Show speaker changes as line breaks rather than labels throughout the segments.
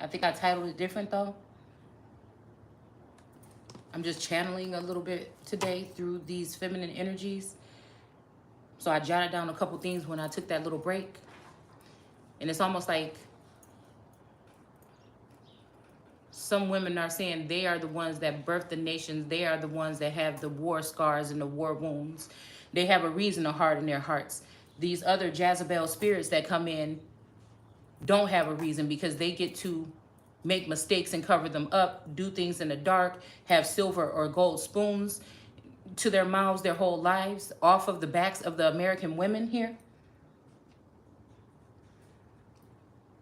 I think I titled it different though. I'm just channeling a little bit today through these feminine energies. So I jotted down a couple things when I took that little break. And it's almost like some women are saying they are the ones that birth the nations. They are the ones that have the war scars and the war wounds. They have a reason to harden their hearts. These other Jezebel spirits that come in don't have a reason because they get to make mistakes and cover them up, do things in the dark, have silver or gold spoons to their mouths their whole lives off of the backs of the American women here.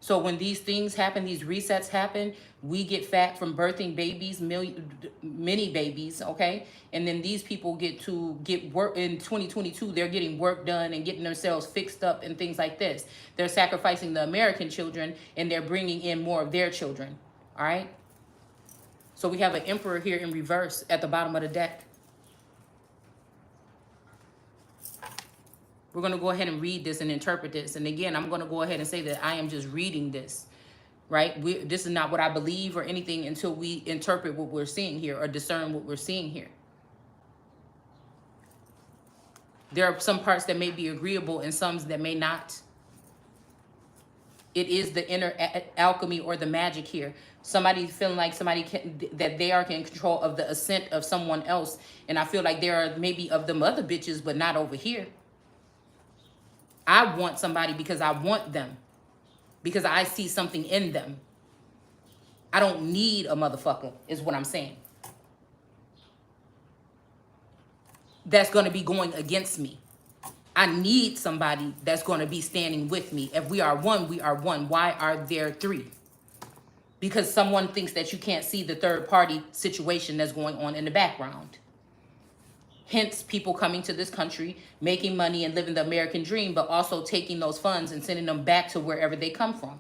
So when these things happen, these resets happen, we get fat from birthing babies, many babies, okay? And then these people get to get work in 2022, they're getting work done and getting themselves fixed up and things like this. They're sacrificing the American children and they're bringing in more of their children, all right? So we have an emperor here in reverse at the bottom of the deck. We're going to go ahead and read this and interpret this. And again, I'm going to go ahead and say that I am just reading this, right? This is not what I believe or anything until we interpret what we're seeing here or discern what we're seeing here. There are some parts that may be agreeable and some that may not. It is the inner alchemy or the magic here. Somebody feeling like somebody that they are in control of the ascent of someone else. And I feel like there are maybe of them other bitches, but not over here. I want somebody because I want them. Because I see something in them. I don't need a motherfucker, is what I'm saying. That's going to be going against me. I need somebody that's going to be standing with me. If we are one, we are one. Why are there three? Because someone thinks that you can't see the third party situation that's going on in the background. Hence, people coming to this country, making money and living the American dream, but also taking those funds and sending them back to wherever they come from.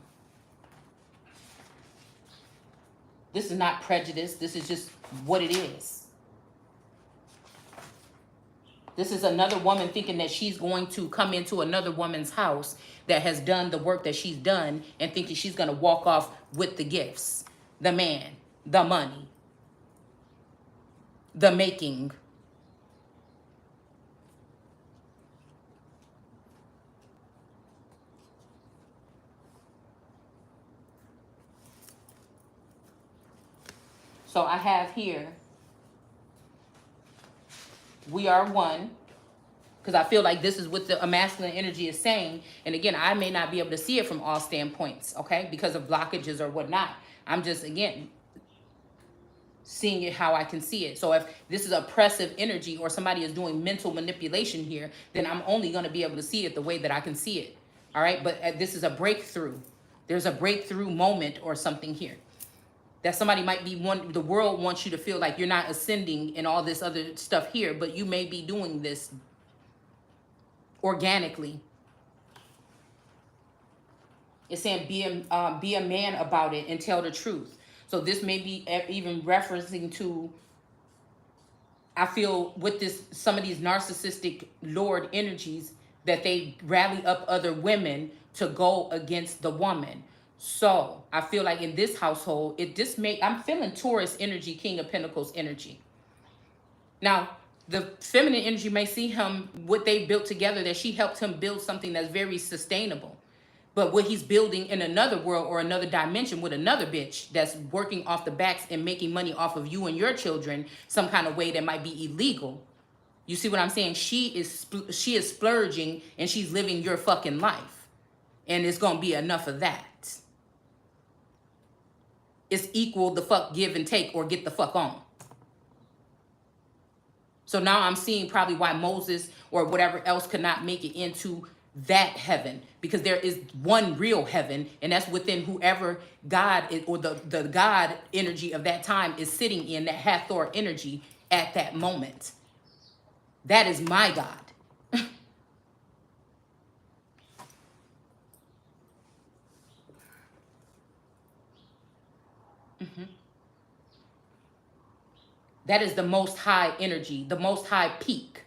This is not prejudice. This is just what it is. This is another woman thinking that she's going to come into another woman's house that has done the work that she's done and thinking she's going to walk off with the gifts, the man, the money, the making. So I have here, we are one, because I feel like this is what the masculine energy is saying. And again, I may not be able to see it from all standpoints, okay, because of blockages or whatnot. I'm just, again, seeing it how I can see it. So if this is oppressive energy or somebody is doing mental manipulation here, then I'm only going to be able to see it the way that I can see it, all right? But this is a breakthrough. There's a breakthrough moment or something here. That somebody might be the world wants you to feel like you're not ascending and all this other stuff here, but you may be doing this organically. It's saying be a man about it and tell the truth. So this may be even referencing to, I feel with this, some of these narcissistic Lord energies that they rally up other women to go against the woman. So I feel like in this household, I'm feeling Taurus energy, King of Pentacles energy. Now, the feminine energy may see him, what they built together, that she helped him build something that's very sustainable. But what he's building in another world or another dimension with another bitch that's working off the backs and making money off of you and your children some kind of way that might be illegal. You see what I'm saying? She is splurging and she's living your fucking life. And it's going to be enough of that. It's equal the fuck give and take or get the fuck on. So now I'm seeing probably why Moses or whatever else could not make it into that heaven, because there is one real heaven, and that's within whoever God is, or the God energy of that time is sitting in, that Hathor energy at that moment. That is my God. That is the most high energy, the most high peak.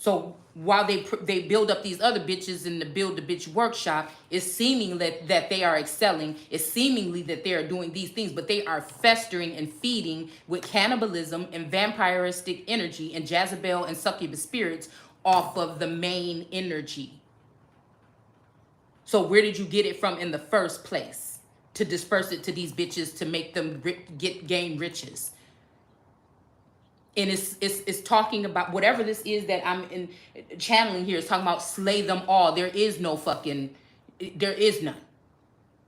So while they build up these other bitches in the Build a Bitch workshop, it's seeming that they are excelling. It's seemingly that they are doing these things, but they are festering and feeding with cannibalism and vampiristic energy and Jezebel and succubus spirits off of the main energy. So where did you get it from in the first place to disperse it to these bitches to make them gain riches? And it's talking about whatever this is that I'm in channeling here. It's talking about slay them all. There is no fucking, there is none.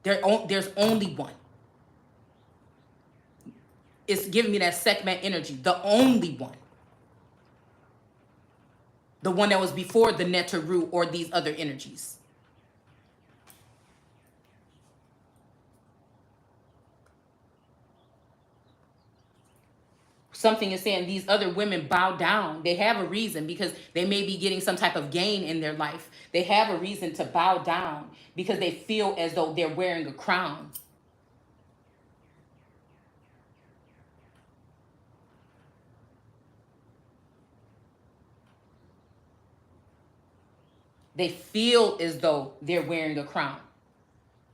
There's only one. It's giving me that Sekhmet energy. The only one. The one that was before the Neteru or these other energies. Something is saying these other women bow down. They have a reason because they may be getting some type of gain in their life. They have a reason to bow down because they feel as though they're wearing a crown. They feel as though they're wearing a crown.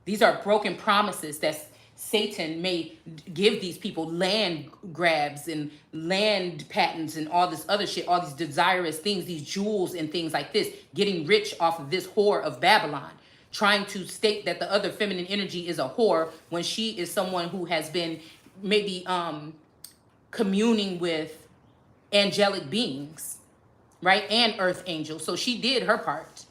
These are broken promises that Satan may give these people, land grabs and land patents and all this other shit, all these desirous things, these jewels and things like this, getting rich off of this whore of Babylon, trying to state that the other feminine energy is a whore when she is someone who has been maybe communing with angelic beings, right? And earth angels. So she did her part.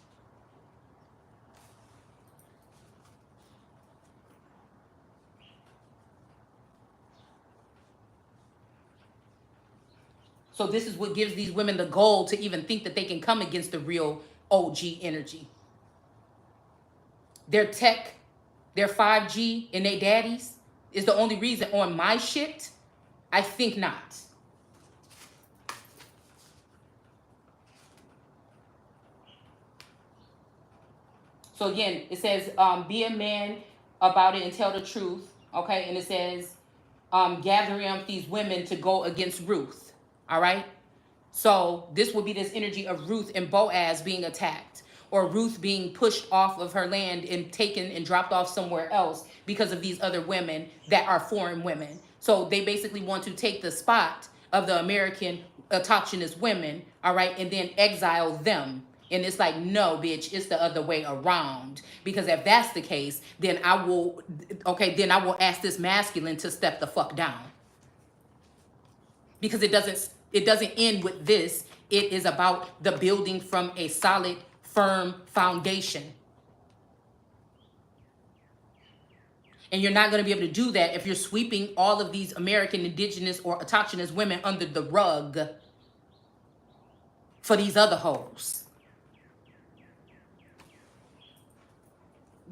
So this is what gives these women the goal to even think that they can come against the real OG energy. Their tech, their 5G and their daddies is the only reason on my shit? I think not. So again, it says, be a man about it and tell the truth. Okay, and it says, gathering up these women to go against Ruth. All right. So this will be this energy of Ruth and Boaz being attacked, or Ruth being pushed off of her land and taken and dropped off somewhere else because of these other women that are foreign women. So they basically want to take the spot of the American autochthonous women, all right, and then exile them. And it's like, no, bitch, it's the other way around. Because if that's the case, then I will ask this masculine to step the fuck down. Because it doesn't end with this. It is about the building from a solid, firm foundation. And you're not going to be able to do that if you're sweeping all of these American, indigenous, or autochthonous women under the rug for these other hoes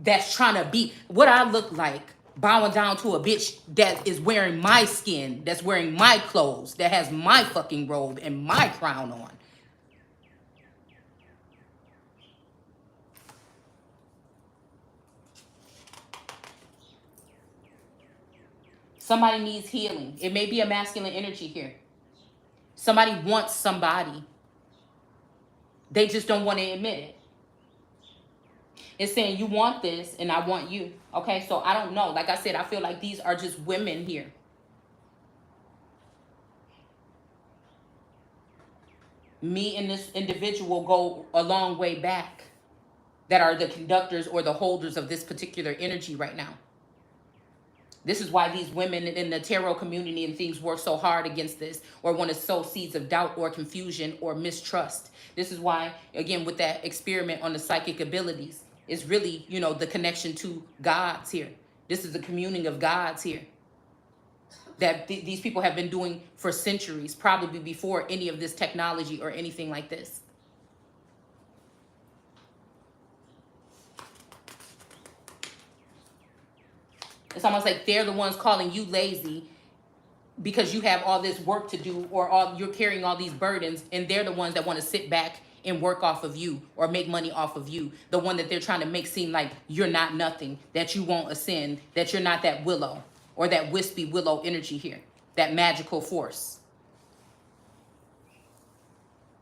that's trying to be what I look like, bowing down to a bitch that is wearing my skin, that's wearing my clothes, that has my fucking robe and my crown on. Somebody needs healing. It may be a masculine energy here. Somebody wants somebody. They just don't want to admit it. It's saying you want this and I want you. Okay, so I don't know. Like I said, I feel like these are just women here. Me and this individual go a long way back that are the conductors or the holders of this particular energy right now. This is why these women in the tarot community and things work so hard against this, or want to sow seeds of doubt or confusion or mistrust. This is why, again, with that experiment on the psychic abilities, it's really, the connection to gods here. This is the communing of gods here that these people have been doing for centuries, probably before any of this technology or anything like this. It's almost like they're the ones calling you lazy because you have all this work to do, or you're carrying all these burdens, and they're the ones that want to sit back and work off of you or make money off of you. The one that they're trying to make seem like you're not nothing, that you won't ascend, that you're not that willow or that wispy willow energy here, that magical force.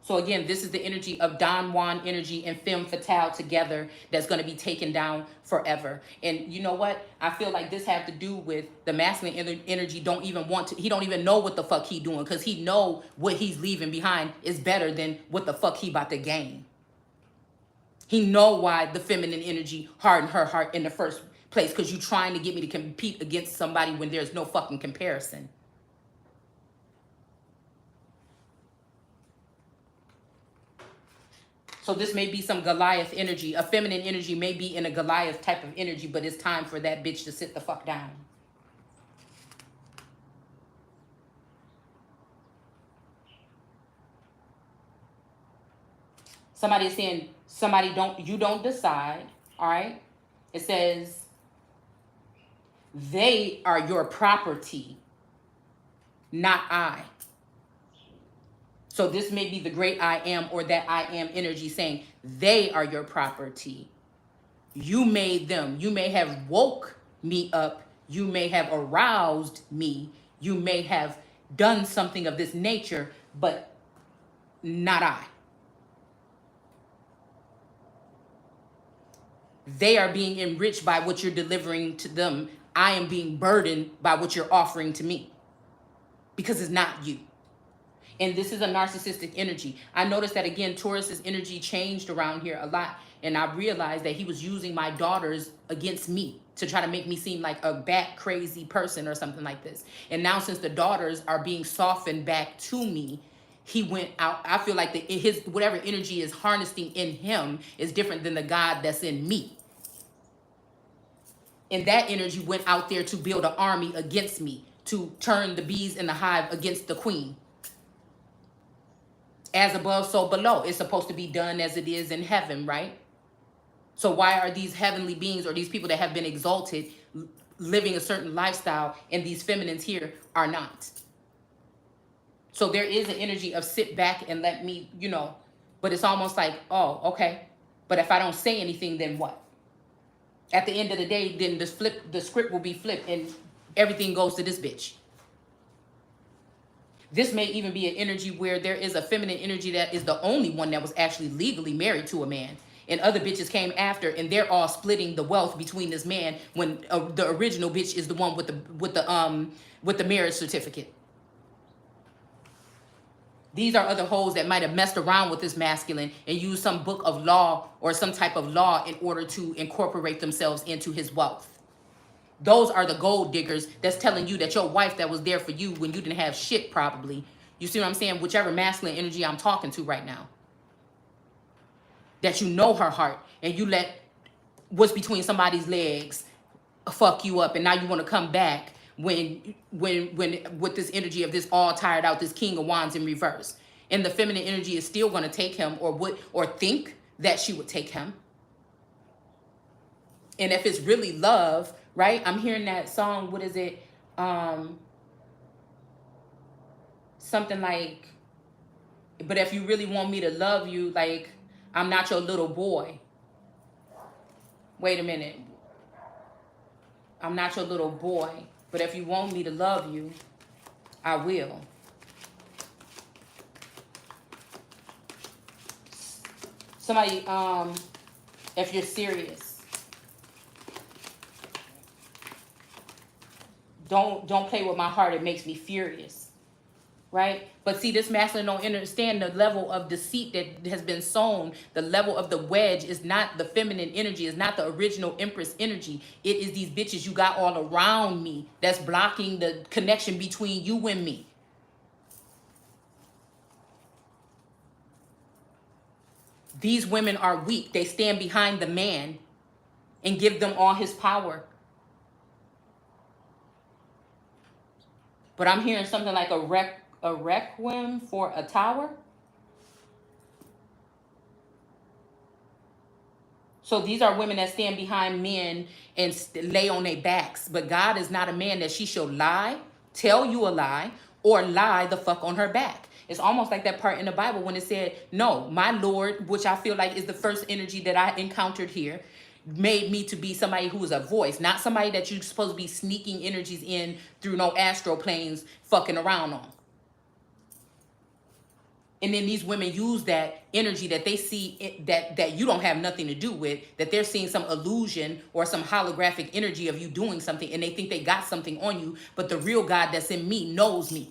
So again, this is the energy of Don Juan energy and femme fatale together that's going to be taken down forever. And you know what? I feel like this have to do with the masculine energy don't even want to, he don't even know what the fuck he doing, because he know what he's leaving behind is better than what the fuck he about to gain. He know why the feminine energy hardened her heart in the first place, because you trying to get me to compete against somebody when there's no fucking comparison. So this may be some Goliath energy. A feminine energy may be in a Goliath type of energy, but it's time for that bitch to sit the fuck down. Somebody is saying, you don't decide, all right? It says, they are your property, not I. So this may be the great I am, or that I am energy saying, they are your property. You made them. You may have woke me up. You may have aroused me. You may have done something of this nature, but not I. They are being enriched by what you're delivering to them. I am being burdened by what you're offering to me, because it's not you. And this is a narcissistic energy. I noticed that again, Taurus's energy changed around here a lot. And I realized that he was using my daughters against me to try to make me seem like a bat crazy person or something like this. And now since the daughters are being softened back to me, he went out. I feel like his whatever energy is harnessing in him is different than the God that's in me. And that energy went out there to build an army against me, to turn the bees in the hive against the queen. As above, so below. It's supposed to be done as it is in heaven, right? So why are these heavenly beings, or these people that have been exalted, living a certain lifestyle, and these feminines here are not? So there is an energy of sit back and let me, but it's almost like, oh, okay. But if I don't say anything, then what? At the end of the day, then the script will be flipped and everything goes to this bitch. This may even be an energy where there is a feminine energy that is the only one that was actually legally married to a man. And other bitches came after, and they're all splitting the wealth between this man when the original bitch is the one with the marriage certificate. These are other hoes that might have messed around with this masculine and used some book of law or some type of law in order to incorporate themselves into his wealth. Those are the gold diggers that's telling you that your wife that was there for you when you didn't have shit, probably. You see what I'm saying? Whichever masculine energy I'm talking to right now. That you know her heart, and you let what's between somebody's legs fuck you up, and now you want to come back when with this energy of this all tired out, this King of Wands in reverse. And the feminine energy is still going to take him, or think that she would take him. And if it's really love, right? I'm hearing that song. What is it? Something like, but if you really want me to love you, like, I'm not your little boy. Wait a minute. I'm not your little boy. But if you want me to love you, I will. Somebody, if you're serious, don't play with my heart. It makes me furious. Right? But see, this masculine don't understand the level of deceit that has been sown. The level of the wedge is not the feminine energy. It's not the original Empress energy. It is these bitches you got all around me that's blocking the connection between you and me. These women are weak. They stand behind the man and give them all his power. But I'm hearing something like a requiem for a tower. So these are women that stand behind men and lay on their backs. But God is not a man that she shall lie, tell you a lie, or lie the fuck on her back. It's almost like that part in the Bible when it said, no, my Lord, which I feel like is the first energy that I encountered here, made me to be somebody who is a voice, not somebody that you're supposed to be sneaking energies in through no astral planes fucking around on. And then these women use that energy that they see that you don't have nothing to do with, that they're seeing some illusion or some holographic energy of you doing something, and they think they got something on you, but the real God that's in me knows me.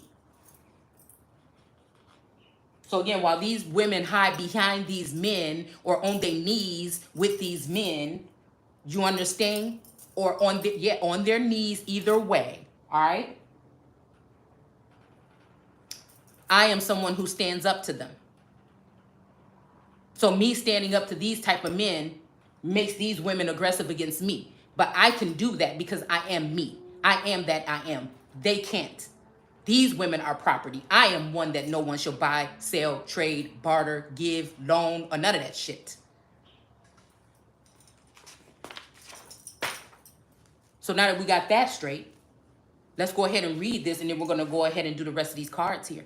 So again, while these women hide behind these men or on their knees with these men, you understand? Or on their knees, either way. All right? I am someone who stands up to them. So me standing up to these type of men makes these women aggressive against me. But I can do that because I am me. I am that I am. They can't. These women are property. I am one that no one shall buy, sell, trade, barter, give, loan, or none of that shit. So now that we got that straight, let's go ahead and read this, and then we're going to go ahead and do the rest of these cards here.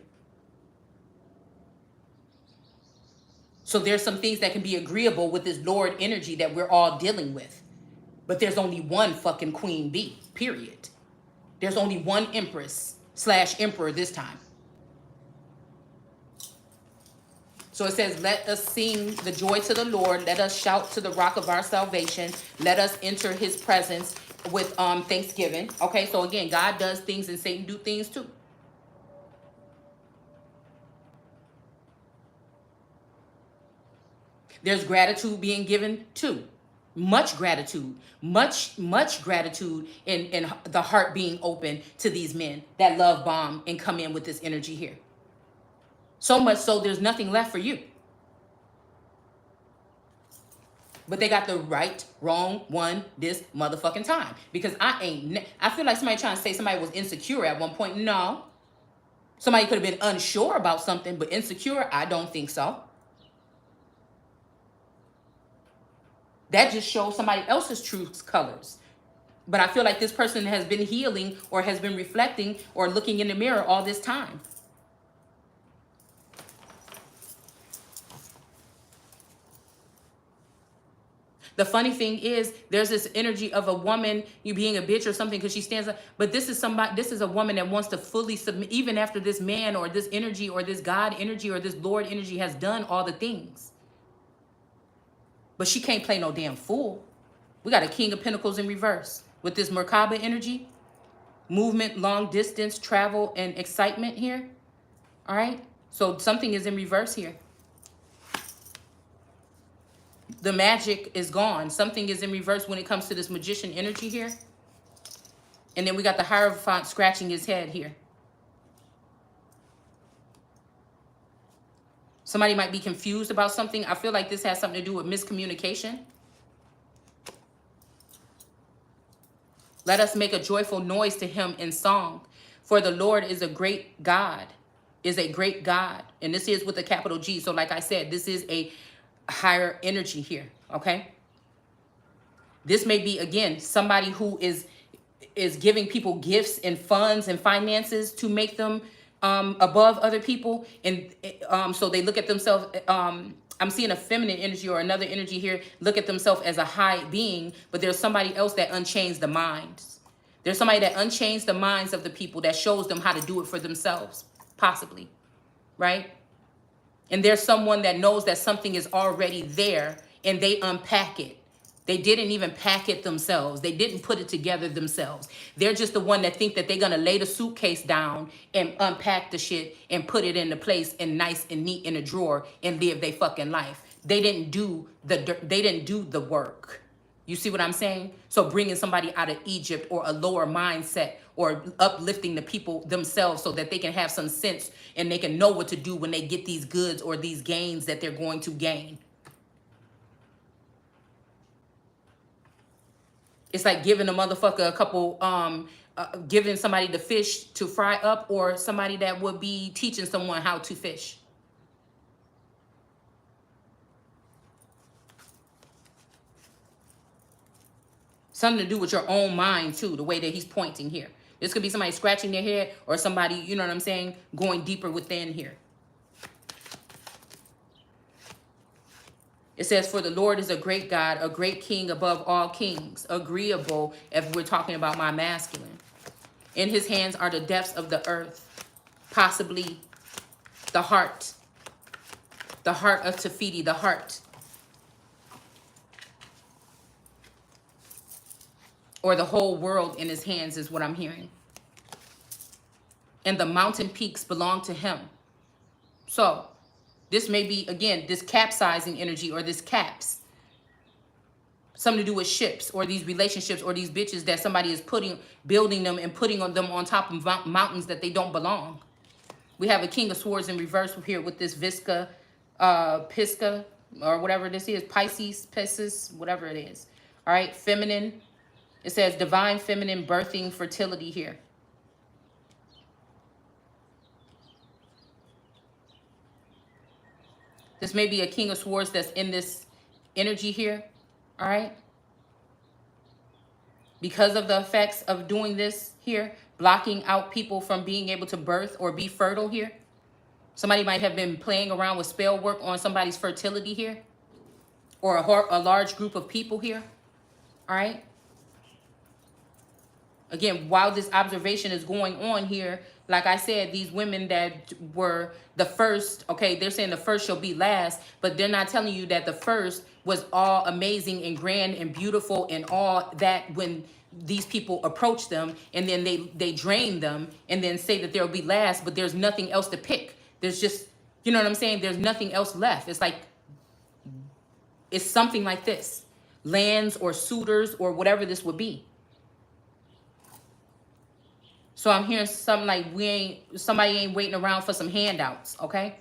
So there's some things that can be agreeable with this Lord energy that we're all dealing with. But there's only one fucking queen bee, period. There's only one empress / emperor this time. So it says, let us sing the joy to the Lord. Let us shout to the rock of our salvation. Let us enter his presence with thanksgiving. Okay, so again, God does things and Satan do things too. There's gratitude being given too. Much gratitude, much gratitude, and the heart being open to these men that love bomb and come in with this energy here. So much so there's nothing left for you. But they got the right, wrong one this motherfucking time. Because I feel like somebody trying to say somebody was insecure at one point. No. Somebody could have been unsure about something, but insecure, I don't think so. That just shows somebody else's true colors. But I feel like this person has been healing or has been reflecting or looking in the mirror all this time. The funny thing is, there's this energy of a woman, you being a bitch or something because she stands up. But this is a woman that wants to fully submit, even after this man or this energy or this God energy or this Lord energy has done all the things. But she can't play no damn fool. We got a King of Pentacles in reverse with this Merkaba energy. Movement, long distance, travel, and excitement here. All right? So something is in reverse here. The magic is gone. Something is in reverse when it comes to this magician energy here. And then we got the Hierophant scratching his head here. Somebody might be confused about something. I feel like this has something to do with miscommunication. Let us make a joyful noise to him in song. For the Lord is a great God. Is a great God. And this is with a capital G. So like I said, this is a higher energy here. Okay. This may be, again, somebody who is giving people gifts and funds and finances to make them above other people, and so they look at themselves. I'm seeing a feminine energy or another energy here. Look at themselves as a high being, but there's somebody else that unchains the minds. There's somebody that unchains the minds of the people, that shows them how to do it for themselves, possibly, right? And there's someone that knows that something is already there, and they unpack it. They didn't even pack it themselves. They didn't put it together themselves. They're just the one that think that they're going to lay the suitcase down and unpack the shit and put it into place and nice and neat in a drawer and live their fucking life. They didn't do the work. You see what I'm saying? So bringing somebody out of Egypt or a lower mindset or uplifting the people themselves so that they can have some sense and they can know what to do when they get these goods or these gains that they're going to gain. It's like giving a motherfucker a couple, giving somebody the fish to fry up, or somebody that would be teaching someone how to fish. Something to do with your own mind too, the way that he's pointing here. This could be somebody scratching their head or somebody, you know what I'm saying, going deeper within here. It says, for the Lord is a great God, a great king above all kings, agreeable if we're talking about my masculine. In his hands are the depths of the earth, possibly the heart. The heart of Tafiti, the heart. Or the whole world in his hands is what I'm hearing. And the mountain peaks belong to him. So this may be, again, this capsizing energy or this caps. Something to do with ships or these relationships or these bitches that somebody is building them and putting them on top of mountains that they don't belong. We have a King of Swords in reverse here with this Visca, Pisca, or whatever this is, Pisces, whatever it is. All right, feminine. It says divine feminine birthing fertility here. This may be a King of Swords that's in this energy here. All right. Because of the effects of doing this here, blocking out people from being able to birth or be fertile here. Somebody might have been playing around with spell work on somebody's fertility here. Or a large group of people here. All right. Again, while this observation is going on here, like I said, these women that were the first, okay, they're saying the first shall be last, but they're not telling you that the first was all amazing and grand and beautiful and all that when these people approach them, and then they drain them and then say that there'll be last, but there's nothing else to pick. There's just, you know what I'm saying? There's nothing else left. It's like, it's something like this. Lands or suitors or whatever this would be. So I'm hearing something like somebody ain't waiting around for some handouts, okay?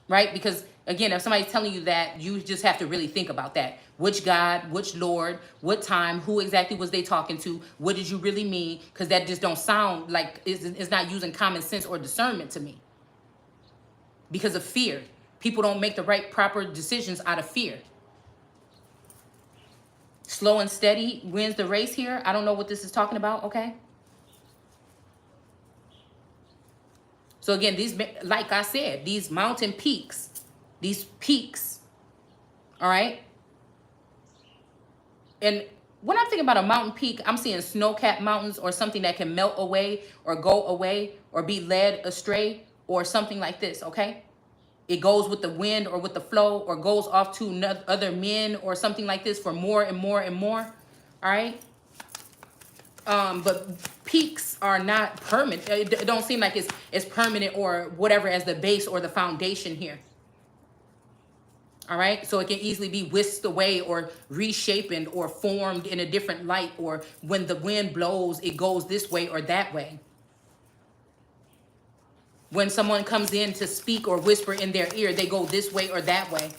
Right? Because again, if somebody's telling you that, you just have to really think about that. Which God, which Lord, what time, who exactly was they talking to? What did you really mean? Because that just don't sound like, it's not using common sense or discernment to me. Because of fear. People don't make the right, proper decisions out of fear. Slow and steady wins the race here. I don't know what this is talking about, okay? So again, these, like I said, these mountain peaks, all right? And when I'm thinking about a mountain peak, I'm seeing snow-capped mountains or something that can melt away or go away or be led astray or something like this, okay? It goes with the wind or with the flow or goes off to other men or something like this for more and more and more. All right. But peaks are not permanent. It don't seem like it's permanent or whatever as the base or the foundation here. All right. So it can easily be whisked away or reshaped or formed in a different light, or when the wind blows, it goes this way or that way. When someone comes in to speak or whisper in their ear, they go this way or that way.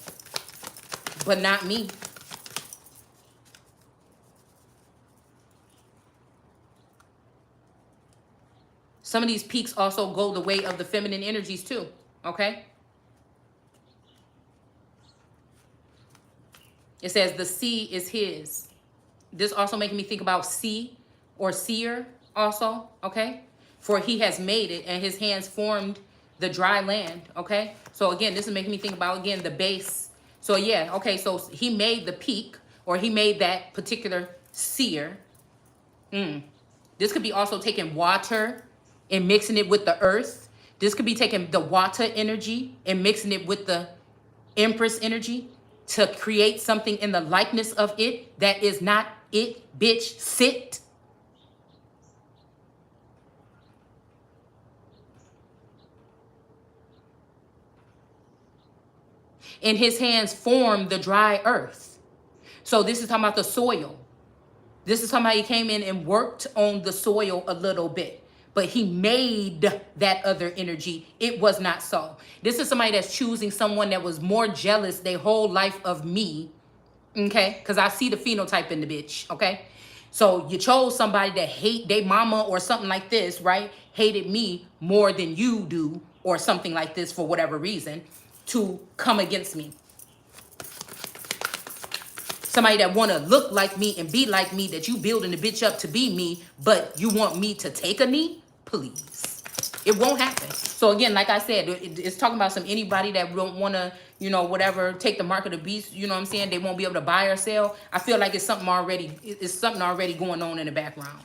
But not me. Some of these peaks also go the way of the feminine energies too. Okay? It says the sea is his. This also making me think about sea or seer also. Okay? For he has made it, and his hands formed the dry land, okay? So again, this is making me think about, again, the base. So yeah, okay, so he made the peak, or he made that particular seer. This could be also taking water and mixing it with the earth. This could be taking the water energy and mixing it with the empress energy to create something in the likeness of it that is not it, bitch, sit. In his hands formed the dry earth. So this is talking about the soil. This is talking about he came in and worked on the soil a little bit. But he made that other energy. It was not so. This is somebody that's choosing someone that was more jealous their whole life of me. Okay? Because I see the phenotype in the bitch. Okay? So you chose somebody that hate their mama or something like this, right? Hated me more than you do or something like this for whatever reason, to come against me. Somebody that want to look like me and be like me, that you building the bitch up to be me, but you want me to take a knee? Please. It won't happen. So again, like I said, it's talking about anybody that don't want to, you know, whatever, take the mark of the beast, you know what I'm saying? They won't be able to buy or sell. I feel like it's something already going on in the background.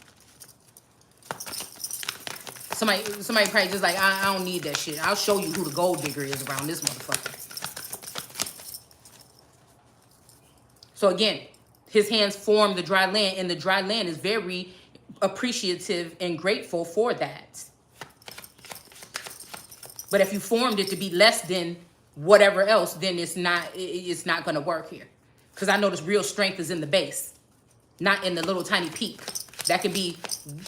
Somebody probably just like, I don't need that shit. I'll show you who the gold digger is around this motherfucker. So again, his hands form the dry land, and the dry land is very appreciative and grateful for that. But if you formed it to be less than whatever else, then it's not going to work here. Because I notice real strength is in the base, not in the little tiny peak. That can be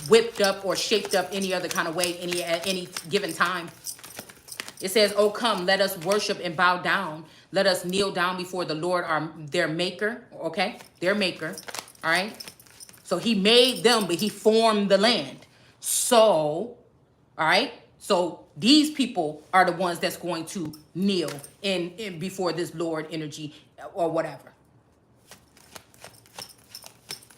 whipped up or shaped up any other kind of way at any given time. It says, oh, come, let us worship and bow down. Let us kneel down before the Lord, their maker. Okay, their maker. All right. So he made them, but he formed the land. So, all right. So these people are the ones that's going to kneel in before this Lord energy or whatever.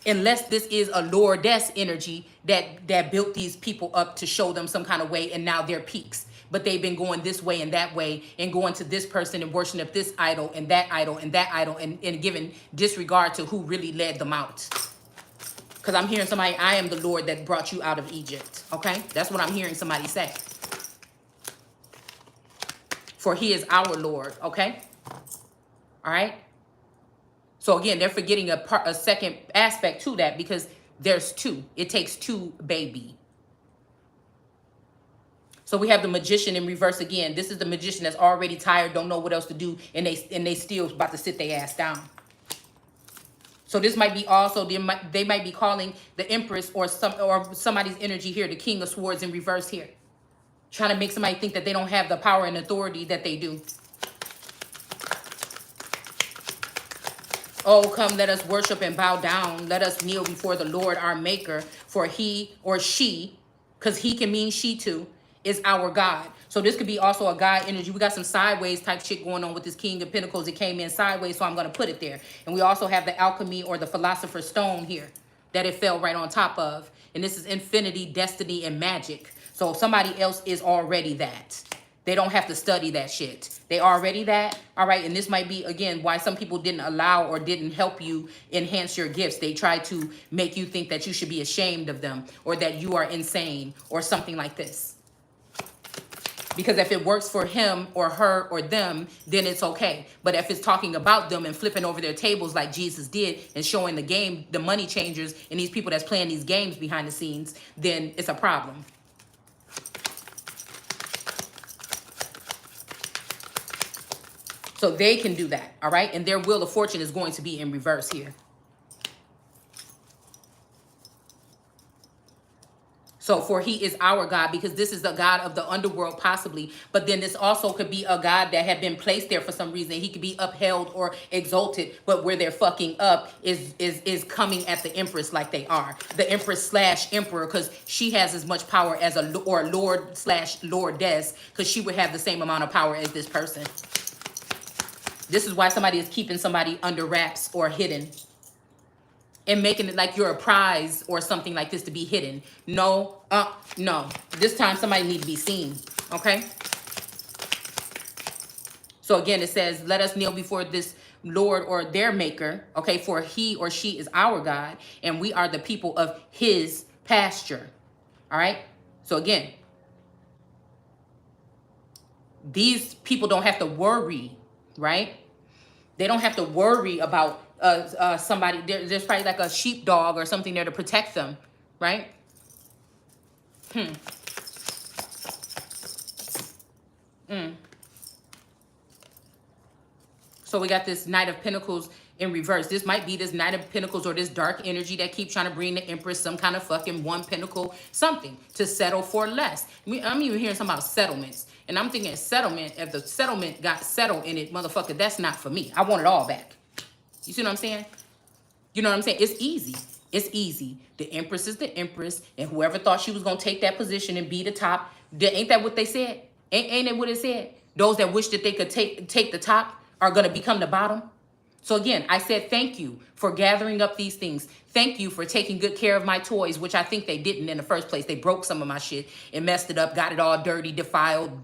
Unless this is a Lordess energy that built these people up to show them some kind of way, and now they're peaks. But they've been going this way and that way, and going to this person and worshiping up this idol and that idol and that idol, and giving disregard to who really led them out. Because I'm hearing somebody, I am the Lord that brought you out of Egypt. Okay? That's what I'm hearing somebody say. For he is our Lord. Okay? All right? So again, they're forgetting a second aspect to that, because there's two. It takes two, baby. So we have the magician in reverse again. This is the magician that's already tired, don't know what else to do, and they still about to sit their ass down. So this might be also, they might be calling the Empress or somebody's energy here, the King of Swords in reverse here. Trying to make somebody think that they don't have the power and authority that they do. Oh, come, let us worship and bow down. Let us kneel before the Lord, our maker. For he or she, because he can mean she too, is our God. So this could be also a God energy. We got some sideways type shit going on with this King of Pentacles. It came in sideways, so I'm going to put it there. And we also have the alchemy or the philosopher's stone here that it fell right on top of. And this is infinity, destiny, and magic. So somebody else is already that. They don't have to study that shit. They already that. All right. And this might be, again, why some people didn't allow or didn't help you enhance your gifts. They tried to make you think that you should be ashamed of them, or that you are insane or something like this. Because if it works for him or her or them, then it's okay. But if it's talking about them and flipping over their tables like Jesus did, and showing the game, the money changers and these people that's playing these games behind the scenes, then it's a problem. So they can do that, all right? And their wheel of fortune is going to be in reverse here. So for he is our God, because this is the God of the underworld possibly. But then this also could be a God that had been placed there for some reason. He could be upheld or exalted, but where they're fucking up is coming at the Empress like they are. The Empress / Emperor, because she has as much power as or Lord / Lordess, because she would have the same amount of power as this person. This is why somebody is keeping somebody under wraps or hidden, and making it like you're a prize or something like this to be hidden. No, no. This time somebody needs to be seen, okay? So again, it says, let us kneel before this Lord or their maker, okay? For he or she is our God, and we are the people of his pasture, all right? So again, these people don't have to worry, right? They don't have to worry about somebody. There's probably like a sheepdog or something there to protect them, right? So we got this Knight of Pentacles in reverse. This might be this Knight of Pentacles or this dark energy that keeps trying to bring the Empress some kind of fucking one pentacle something to settle for less. I'm even hearing something about settlements. And I'm thinking settlement, if the settlement got settled in it, motherfucker, that's not for me. I want it all back. You see what I'm saying? You know what I'm saying? It's easy. It's easy. The Empress is the Empress, and whoever thought she was going to take that position and be the top, ain't that what they said? Ain't it what it said? Those that wish that they could take the top are going to become the bottom. So again, I said thank you for gathering up these things. Thank you for taking good care of my toys, which I think they didn't in the first place. They broke some of my shit and messed it up, got it all dirty, defiled,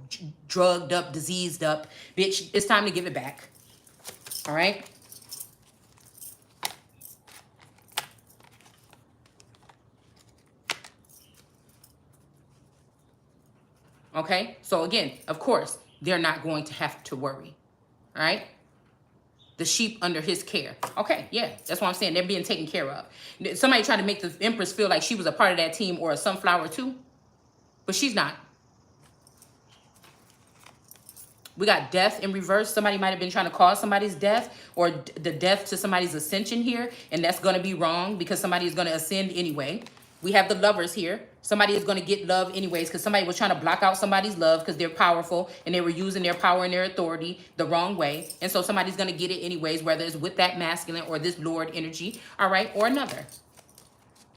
drugged up, diseased up. Bitch, it's time to give it back. All right? Okay, so again, of course, they're not going to have to worry. All right, the sheep under his care. Okay, yeah, that's what I'm saying. They're being taken care of. Somebody tried to make the Empress feel like she was a part of that team or a sunflower too, but she's not. We got death in reverse. Somebody might have been trying to cause somebody's death or the death to somebody's ascension here. And that's going to be wrong because somebody is going to ascend anyway. We have the lovers here. Somebody is going to get love anyways because somebody was trying to block out somebody's love because they're powerful and they were using their power and their authority the wrong way. And so somebody's going to get it anyways, whether it's with that masculine or this Lord energy, all right, or another.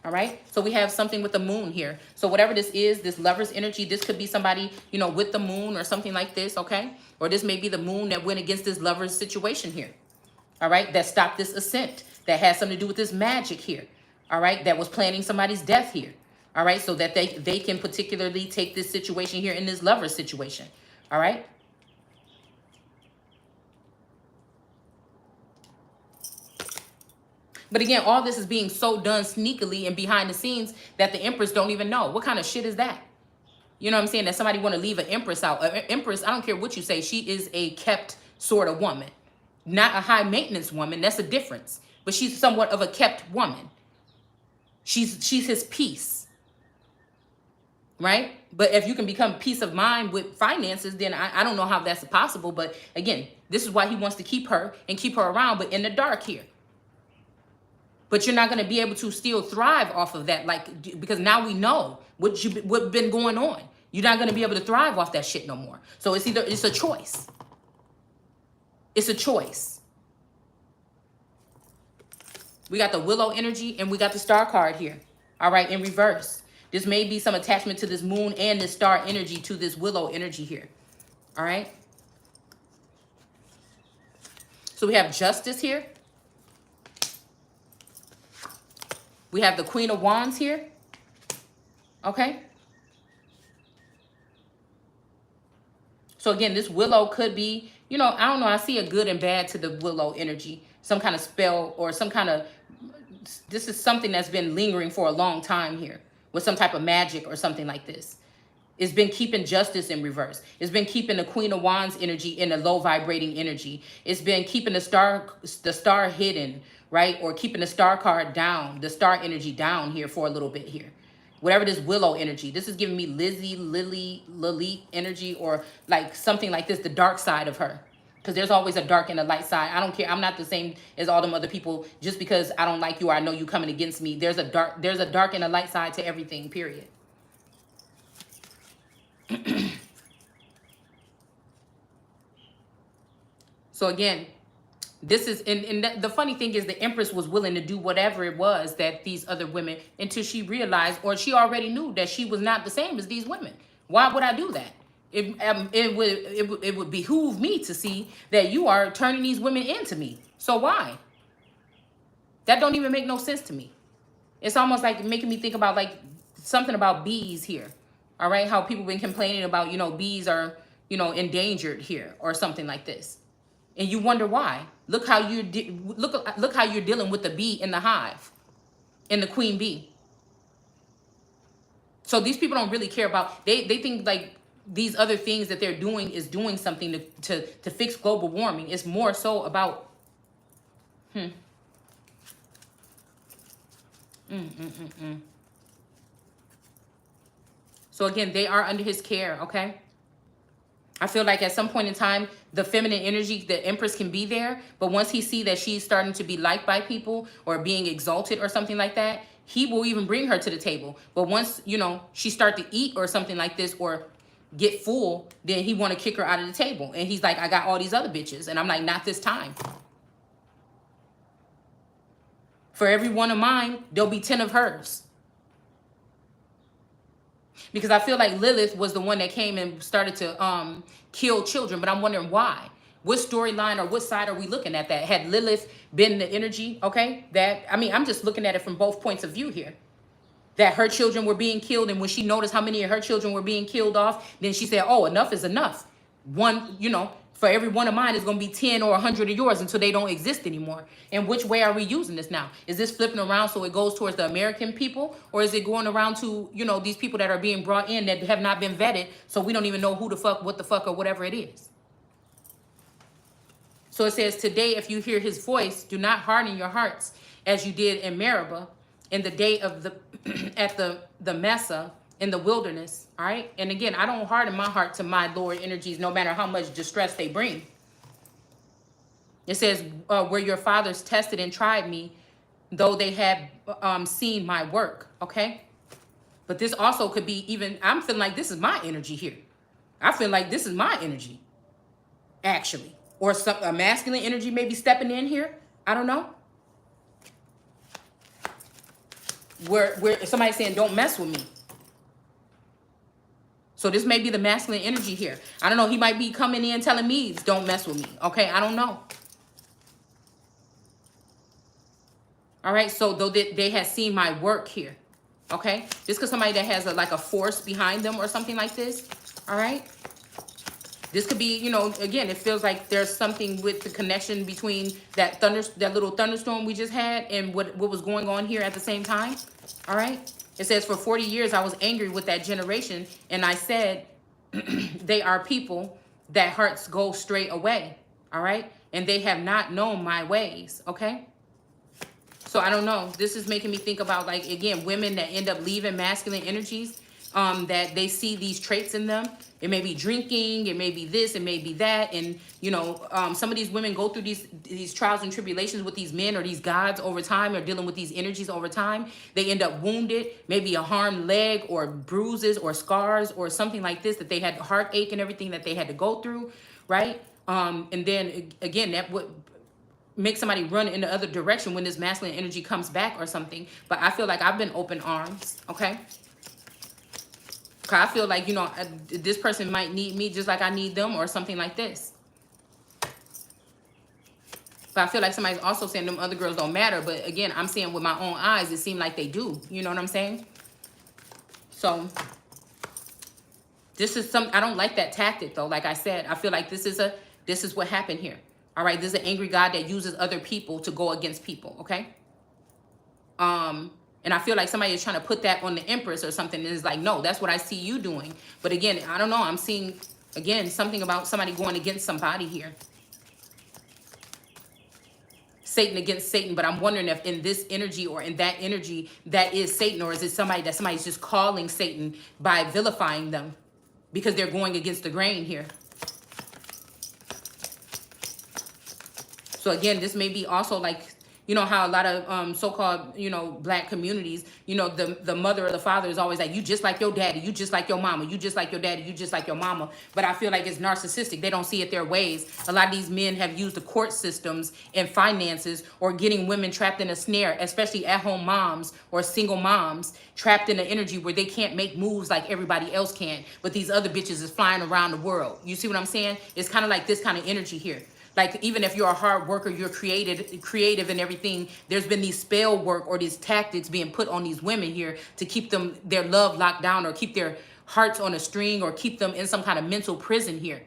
All right, so we have something with the moon here. So whatever this is, this lover's energy, this could be somebody, you know, with the moon or something like this, okay? Or this may be the moon that went against this lover's situation here, all right? That stopped this ascent, that has something to do with this magic here, all right? That was planning somebody's death here, all right? So that they can particularly take this situation here in this lover's situation, all right? But again, all this is being so done sneakily and behind the scenes that the Empress don't even know. What kind of shit is that? You know what I'm saying? That somebody want to leave an Empress out. An Empress, I don't care what you say, she is a kept sort of woman. Not a high maintenance woman. That's a difference. But she's somewhat of a kept woman. She's his peace. Right? But if you can become peace of mind with finances, then I don't know how that's possible. But again, this is why he wants to keep her and keep her around, but in the dark here. But you're not going to be able to still thrive off of that, like, because now we know what been going on. You're not going to be able to thrive off that shit no more. So it's a choice. It's a choice. We got the Willow energy and we got the Star card here. All right, in reverse. This may be some attachment to this moon and this star energy to this Willow energy here. All right. So we have Justice here. We have the Queen of Wands here. Okay. So again, this Willow could be, you know, I don't know. I see a good and bad to the Willow energy. Some kind of spell or some kind of, this is something that's been lingering for a long time here with some type of magic or something like this. It's been keeping Justice in reverse. It's been keeping the Queen of Wands energy in a low vibrating energy. It's been keeping the star hidden, right? Or keeping the Star card down, the star energy down here for a little bit here. Whatever this Willow energy, this is giving me Lily energy, or like something like this, the dark side of her. Because there's always a dark and a light side. I don't care. I'm not the same as all them other people. Just because I don't like you or I know you coming against me, there's a dark and a light side to everything, period. So again, this is, and the funny thing is the Empress was willing to do whatever it was that these other women, until she realized, or she already knew that she was not the same as these women. Why would I do that? It would behoove me to see that you are turning these women into me. So why? That don't even make no sense to me. It's almost like making me think about like something about bees here. All right, how people been complaining about, you know, bees are, you know, endangered here or something like this. And you wonder why. Look how look how you're dealing with the bee in the hive, in the queen bee. So these people don't really care about, they think like these other things that they're doing is doing something to fix global warming. It's more so about So again, they are under his care, okay? I feel like at some point in time, the feminine energy, the Empress can be there. But once he see that she's starting to be liked by people or being exalted or something like that, he will even bring her to the table. But once, you know, she start to eat or something like this or get full, then he want to kick her out of the table. And he's like, I got all these other bitches. And I'm like, not this time. For every one of mine, there'll be 10 of hers. Because I feel like Lilith was the one that came and started to kill children. But I'm wondering why. What storyline or what side are we looking at that? Had Lilith been the energy, okay? That, I mean, I'm just looking at it from both points of view here. That her children were being killed. And when she noticed how many of her children were being killed off, then she said, oh, enough is enough. One, you know, For every one of mine is going to be 10 or 100 of yours until they don't exist anymore. And which way are we using this now? Is this flipping around so it goes towards the American people? Or is it going around to, you know, these people that are being brought in that have not been vetted, so we don't even know who the fuck, what the fuck, or whatever it is? So it says, today, if you hear his voice, do not harden your hearts as you did in Meribah in the day of the at the Mesa in the wilderness. All right. And again, I don't harden my heart to my lower energies, no matter how much distress they bring. It says, where your fathers tested and tried me, though they had seen my work. Okay. But this also could be even, I'm feeling like this is my energy here. I feel like this is my energy, actually. Or some a masculine energy maybe stepping in here. I don't know. Where somebody's saying, don't mess with me. So this may be the masculine energy here. I don't know. He might be coming in telling me, don't mess with me. Okay, I don't know. All right, so though they had seen my work here. Okay, this could somebody that has like a force behind them or something like this. All right. This could be, you know, again, it feels like there's something with the connection between that little thunderstorm we just had and what was going on here at the same time. All right. It says, for 40 years, I was angry with that generation. And I said, they are people that hearts go straight away. All right. And they have not known my ways. Okay. So I don't know. This is making me think about, like, again, women that end up leaving masculine energies, that they see these traits in them. It may be drinking, it may be this, it may be that. And, you know, some of these women go through these trials and tribulations with these men or these gods over time, or dealing with these energies over time. They end up wounded, maybe a harmed leg or bruises or scars or something like this, that they had heartache and everything that they had to go through, right? And then, again, that would make somebody run in the other direction when this masculine energy comes back or something. But I feel like I've been open arms, okay? I feel like, you know, this person might need me just like I need them or something like this. But I feel like somebody's also saying them other girls don't matter. But again, I'm seeing with my own eyes, it seemed like they do. You know what I'm saying? So this is I don't like that tactic though. Like I said, I feel like this is what happened here. All right. This is an angry God that uses other people to go against people. Okay. And I feel like somebody is trying to put that on the Empress or something. And it's like, no, that's what I see you doing. But again, I don't know. I'm seeing, again, something about somebody going against somebody here. Satan against Satan. But I'm wondering if in this energy or in that energy, that is Satan. Or is it somebody that somebody's just calling Satan by vilifying them because they're going against the grain here. So again, this may be also like, you know how a lot of so-called, you know, black communities, you know, the mother or the father is always like, you just like your daddy, you just like your mama, you just like your daddy, you just like your mama. But I feel like it's narcissistic. They don't see it their ways. A lot of these men have used the court systems and finances, or getting women trapped in a snare, especially at-home moms or single moms, trapped in an energy where they can't make moves like everybody else can. But these other bitches is flying around the world. You see what I'm saying? It's kind of like this kind of energy here. Like, even if you're a hard worker, you're creative and everything, there's been these spell work or these tactics being put on these women here to keep them, their love locked down, or keep their hearts on a string, or keep them in some kind of mental prison here.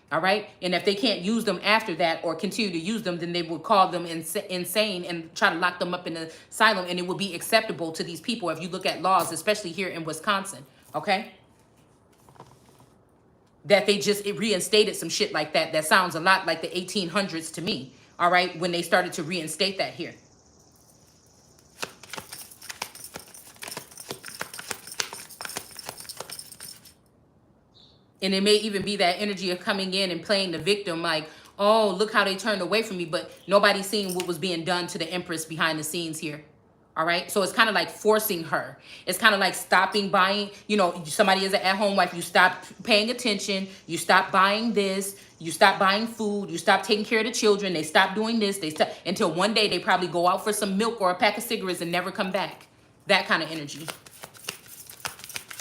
All right. And if they can't use them after that or continue to use them, then they would call them insane and try to lock them up in the asylum. And it would be acceptable to these people if you look at laws, especially here in Wisconsin. Okay. That they just reinstated some shit like that. That sounds a lot like the 1800s to me. All right. When they started to reinstate that here. And it may even be that energy of coming in and playing the victim, like, oh, look how they turned away from me. But nobody's seeing what was being done to the Empress behind the scenes here. All right. So it's kind of like forcing her. It's kind of like stopping buying. You know, somebody is an at-home wife. You stop paying attention. You stop buying this. You stop buying food. You stop taking care of the children. They stop doing this. They stop until one day they probably go out for some milk or a pack of cigarettes and never come back. That kind of energy.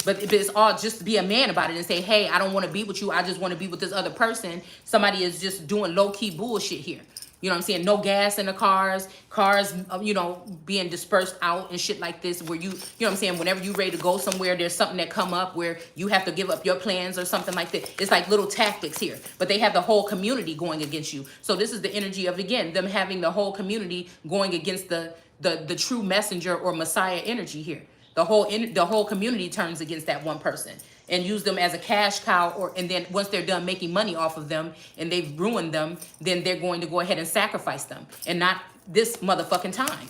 But if it's all just be a man about it and say, hey, I don't want to be with you. I just want to be with this other person. Somebody is just doing low-key bullshit here. You know what I'm saying? No gas in the cars, cars, you know, being dispersed out and shit like this, where you know what I'm saying? Whenever you ready to go somewhere, there's something that come up where you have to give up your plans or something like that. It's like little tactics here, but they have the whole community going against you. So this is the energy of, again, them having the whole community going against the true messenger or Messiah energy here. The whole community turns against that one person and use them as a cash cow, or and then once they're done making money off of them and they've ruined them, then they're going to go ahead and sacrifice them. And not this motherfucking time.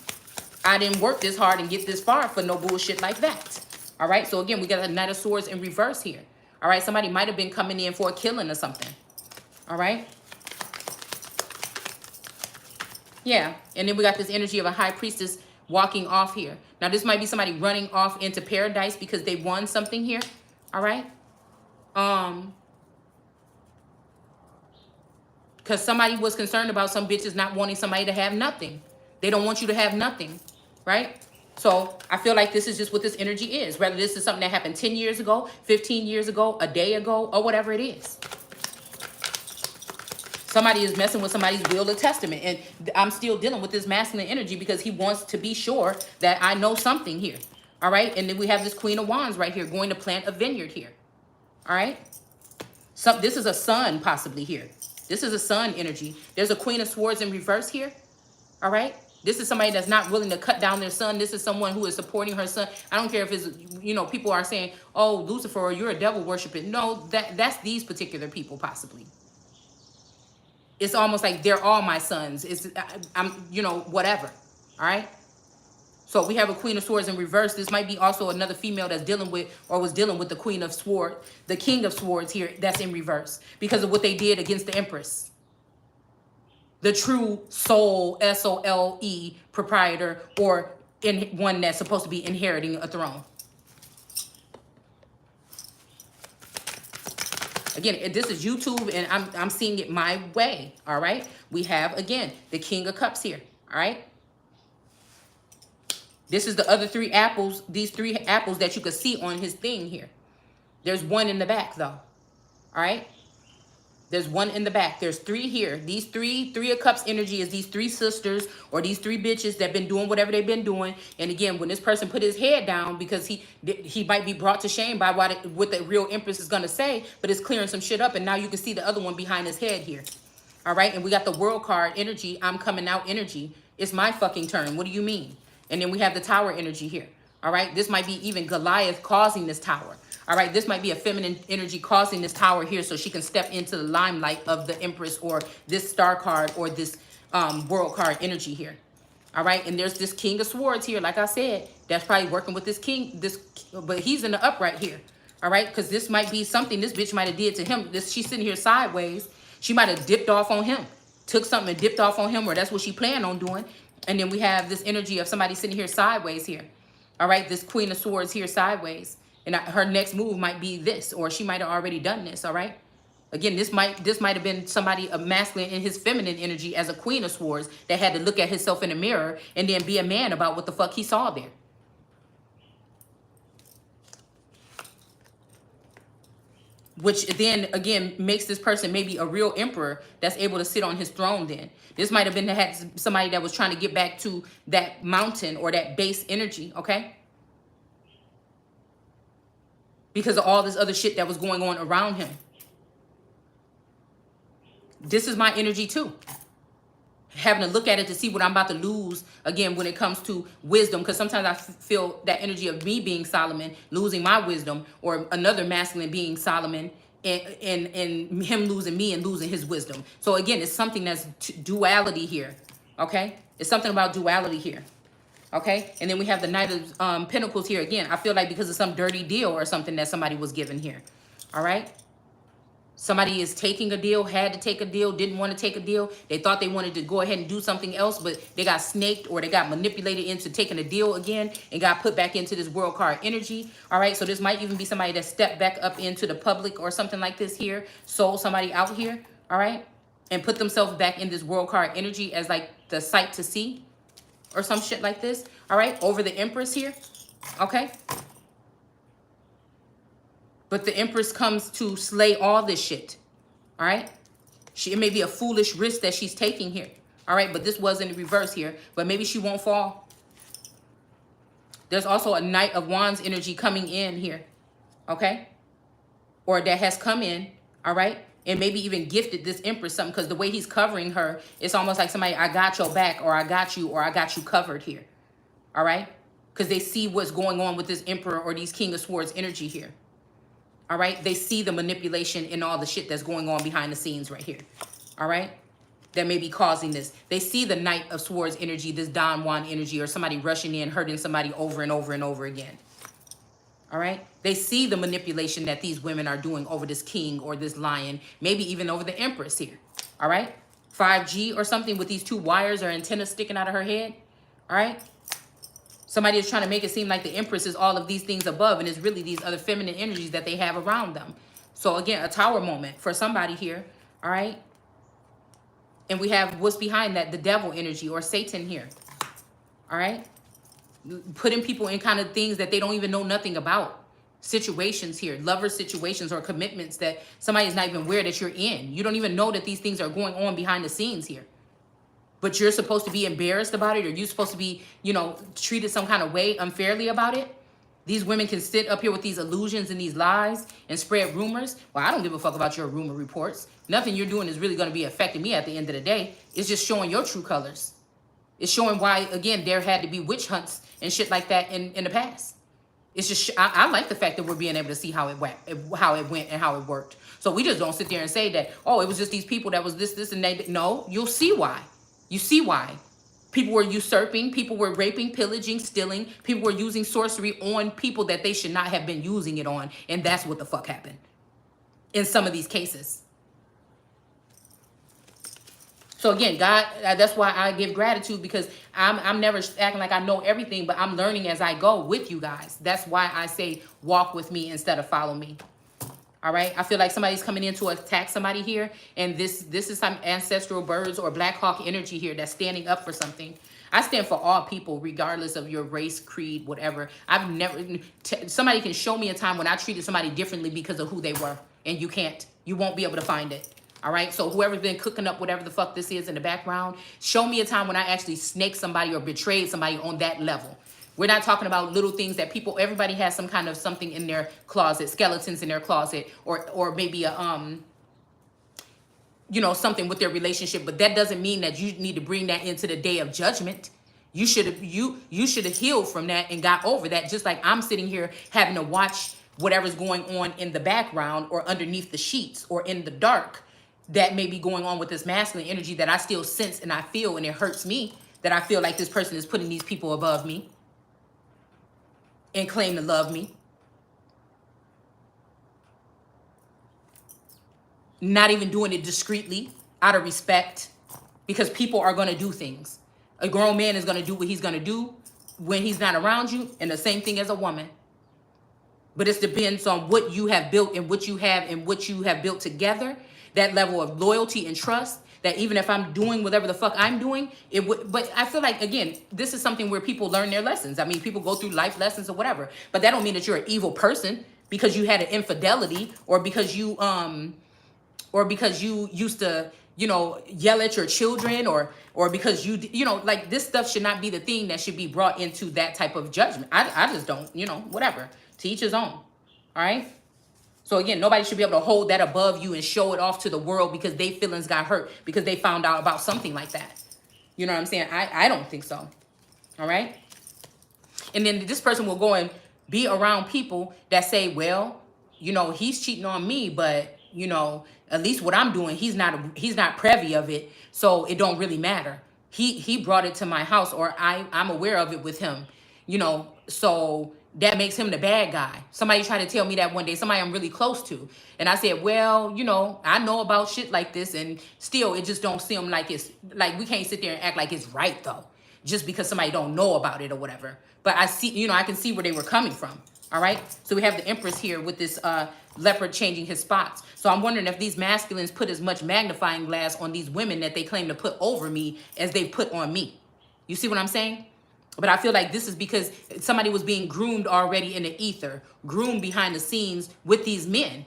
I didn't work this hard and get this far for no bullshit like that. All right, so again, we got a Knight of Swords in reverse here. All right, somebody might have been coming in for a killing or something. All right. Yeah, and then we got this energy of a High Priestess walking off here. Now, this might be somebody running off into paradise because they won something here. All right. Because somebody was concerned about some bitches not wanting somebody to have nothing. They don't want you to have nothing, right? So I feel like this is just what this energy is. Whether this is something that happened 10 years ago, 15 years ago, a day ago, or whatever it is. Somebody is messing with somebody's will or testament. And I'm still dealing with this masculine energy because he wants to be sure that I know something here. All right. And then we have this Queen of Wands right here going to plant a vineyard here. All right. This is a sun possibly here. This is a sun energy. There's a Queen of Swords in reverse here. All right. This is somebody that's not willing to cut down their son. This is someone who is supporting her son. I don't care if it's, you know, people are saying, oh, Lucifer, you're a devil worshiper. No, that's these particular people possibly. It's almost like they're all my sons. I'm, you know, whatever. All right. So we have a Queen of Swords in reverse. This might be also another female that's dealing with, or was dealing with the Queen of Swords, the King of Swords here, that's in reverse because of what they did against the Empress. The true soul, S-O-L-E proprietor, or one that's supposed to be inheriting a throne. Again, this is YouTube, and I'm seeing it my way, all right? We have, again, the King of Cups here, all right? This is the other three apples, these three apples that you could see on his thing here. There's one in the back, though, all right? There's one in the back. There's three here. These three of cups energy is these three sisters or these three bitches that been doing whatever they've been doing. And again, when this person put his head down because he might be brought to shame by what the real Empress is going to say, but it's clearing some shit up. And now you can see the other one behind his head here. All right. And we got the World card energy. I'm coming out energy. It's my fucking turn. What do you mean? And then we have the Tower energy here. All right. This might be even Goliath causing this tower. All right, this might be a feminine energy causing this tower here so she can step into the limelight of the Empress or this Star card or this World card energy here. All right, and there's this King of Swords here, like I said, that's probably working with this king, but he's in the upright here. All right, because this might be something this bitch might have did to him. She's sitting here sideways. She might have dipped off on him, took something and dipped off on him, or that's what she planned on doing. And then we have this energy of somebody sitting here sideways here. All right, this Queen of Swords here sideways. And her next move might be this, or she might have already done this, all right? Again, this might have been somebody, a masculine in his feminine energy as a Queen of Swords that had to look at himself in the mirror and then be a man about what the fuck he saw there. Which then, again, makes this person maybe a real emperor that's able to sit on his throne then. This might have been had somebody that was trying to get back to that mountain or that base energy, okay? Because of all this other shit that was going on around him. This is my energy too. Having to look at it to see what I'm about to lose, again, when it comes to wisdom. Because sometimes I feel that energy of me being Solomon, losing my wisdom, or another masculine being Solomon, and him losing me and losing his wisdom. So again, it's something that's duality here, okay? It's something about duality here. Okay, and then we have the Knight of Pentacles here again. I feel like because of some dirty deal or something that somebody was given here. All right. Somebody is taking a deal, had to take a deal, didn't want to take a deal. They thought they wanted to go ahead and do something else, but they got snaked or they got manipulated into taking a deal again and got put back into this World card energy. All right, so this might even be somebody that stepped back up into the public or something like this here, sold somebody out here, all right, and put themselves back in this World card energy as like the sight to see. Or some shit like this, all right, over the Empress here, okay? But the Empress comes to slay all this shit, all right? It may be a foolish risk that she's taking here, All right, but this was in the reverse here. But maybe she won't fall. There's also a Knight of Wands energy coming in here. Okay? Or that has come in. All right? And maybe even gifted this Empress something, because the way he's covering her, it's almost like somebody, I got your back, or I got you, or I got you covered here. All right? Because they see what's going on with this Emperor or these King of Swords energy here. All right? They see the manipulation and all the shit that's going on behind the scenes right here. All right? That may be causing this. They see the Knight of Swords energy, this Don Juan energy, or somebody rushing in, hurting somebody over and over and over again. All right? They see the manipulation that these women are doing over this king or this lion, maybe even over the Empress here. All right? 5G or something with these two wires or antennas sticking out of her head. All right? Somebody is trying to make it seem like the Empress is all of these things above, and it's really these other feminine energies that they have around them. So again, a tower moment for somebody here. All right? And we have what's behind that, the devil energy or Satan here. All right? Putting people in kind of things that they don't even know nothing about. Situations here, lover situations or commitments that somebody is not even aware that you're in. You don't even know that these things are going on behind the scenes here. But you're supposed to be embarrassed about it, or you're supposed to be, you know, treated some kind of way unfairly about it. These women can sit up here with these illusions and these lies and spread rumors. Well, I don't give a fuck about your rumor reports. Nothing you're doing is really going to be affecting me at the end of the day. It's just showing your true colors. It's showing why, again, there had to be witch hunts and shit like that in the past. It's just, I like the fact that we're being able to see how it went and how it worked. So we just don't sit there and say that, oh, it was just these people that was this, and they. No, you'll see why. You see why. People were usurping, people were raping, pillaging, stealing. People were using sorcery on people that they should not have been using it on. And that's what the fuck happened in some of these cases. So again, God, that's why I give gratitude, because I'm never acting like I know everything, but I'm learning as I go with you guys. That's why I say walk with me instead of follow me. All right. I feel like somebody's coming in to attack somebody here. And this is some ancestral birds or Black Hawk energy here that's standing up for something. I stand for all people, regardless of your race, creed, whatever. I've never, somebody can show me a time when I treated somebody differently because of who they were. And you can't. You won't be able to find it. All right. So whoever's been cooking up whatever the fuck this is in the background, show me a time when I actually snaked somebody or betrayed somebody on that level. We're not talking about little things that people, everybody has some kind of something in their closet, skeletons in their closet, or maybe a, you know, something with their relationship. But that doesn't mean that you need to bring that into the day of judgment. You should have healed from that and got over that. Just like I'm sitting here having to watch whatever's going on in the background or underneath the sheets or in the dark that may be going on with this masculine energy that I still sense and I feel, and it hurts me that I feel like this person is putting these people above me and claim to love me. Not even doing it discreetly, out of respect, because people are going to do things. A grown man is going to do what he's going to do when he's not around you, and the same thing as a woman. But it depends on what you have built and what you have built together, that level of loyalty and trust, that even if I'm doing whatever the fuck I'm doing, it would. But I feel like, again, this is something where people learn their lessons. I mean, people go through life lessons or whatever, but that don't mean that you're an evil person because you had an infidelity, or because you used to, you know, yell at your children, or because you know, like, this stuff should not be the thing that should be brought into that type of judgment. I just don't, you know, whatever. To each his own. All right. So again, nobody should be able to hold that above you and show it off to the world because their feelings got hurt because they found out about something like that. You know what I'm saying? I don't think so. All right. And then this person will go and be around people that say, well, you know, he's cheating on me, but, you know, at least what I'm doing, he's not privy of it, so it don't really matter. He brought it to my house, or I'm aware of it with him, you know, so that makes him the bad guy. Somebody tried to tell me that one day, somebody I'm really close to. And I said, well, you know, I know about shit like this, and still it just don't seem like it's, like, we can't sit there and act like it's right though, just because somebody don't know about it or whatever. But I see, you know, I can see where they were coming from. All right. So we have the Empress here with this leopard changing his spots. So I'm wondering if these masculines put as much magnifying glass on these women that they claim to put over me as they put on me. You see what I'm saying? But I feel like this is because somebody was being groomed already in the ether, groomed behind the scenes with these men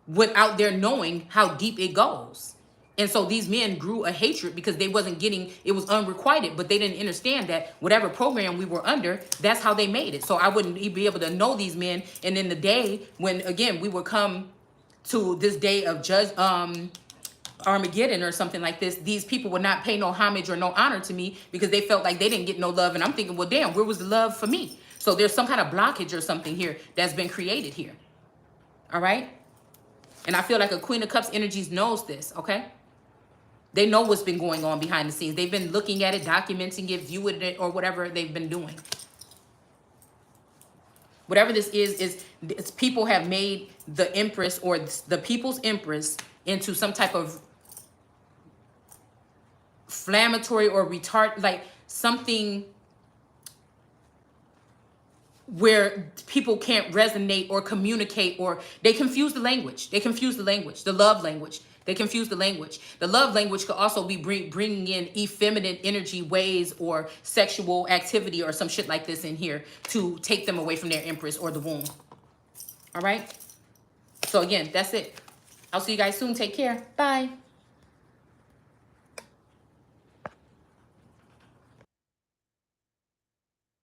without their knowing how deep it goes. And so these men grew a hatred because they wasn't getting, it was unrequited, but they didn't understand that whatever program we were under, that's how they made it. So I wouldn't be able to know these men. And in the day when, again, we would come to this day of Armageddon or something like this, these people would not pay no homage or no honor to me because they felt like they didn't get no love. And I'm thinking, well, damn, where was the love for me? So there's some kind of blockage or something here that's been created here. All right. And I feel like a Queen of Cups energies knows this. Okay. They know what's been going on behind the scenes. They've been looking at it, documenting it, viewing it, or whatever they've been doing. Whatever this is it's people have made the Empress or the People's Empress into some type of inflammatory or retard, like something where people can't resonate or communicate, or they confuse the language. They confuse the language, the love language. They confuse the language. The love language could also be bringing in effeminate energy ways or sexual activity or some shit like this in here to take them away from their Empress or the womb. All right? So again, that's it. I'll see you guys soon. Take care. Bye.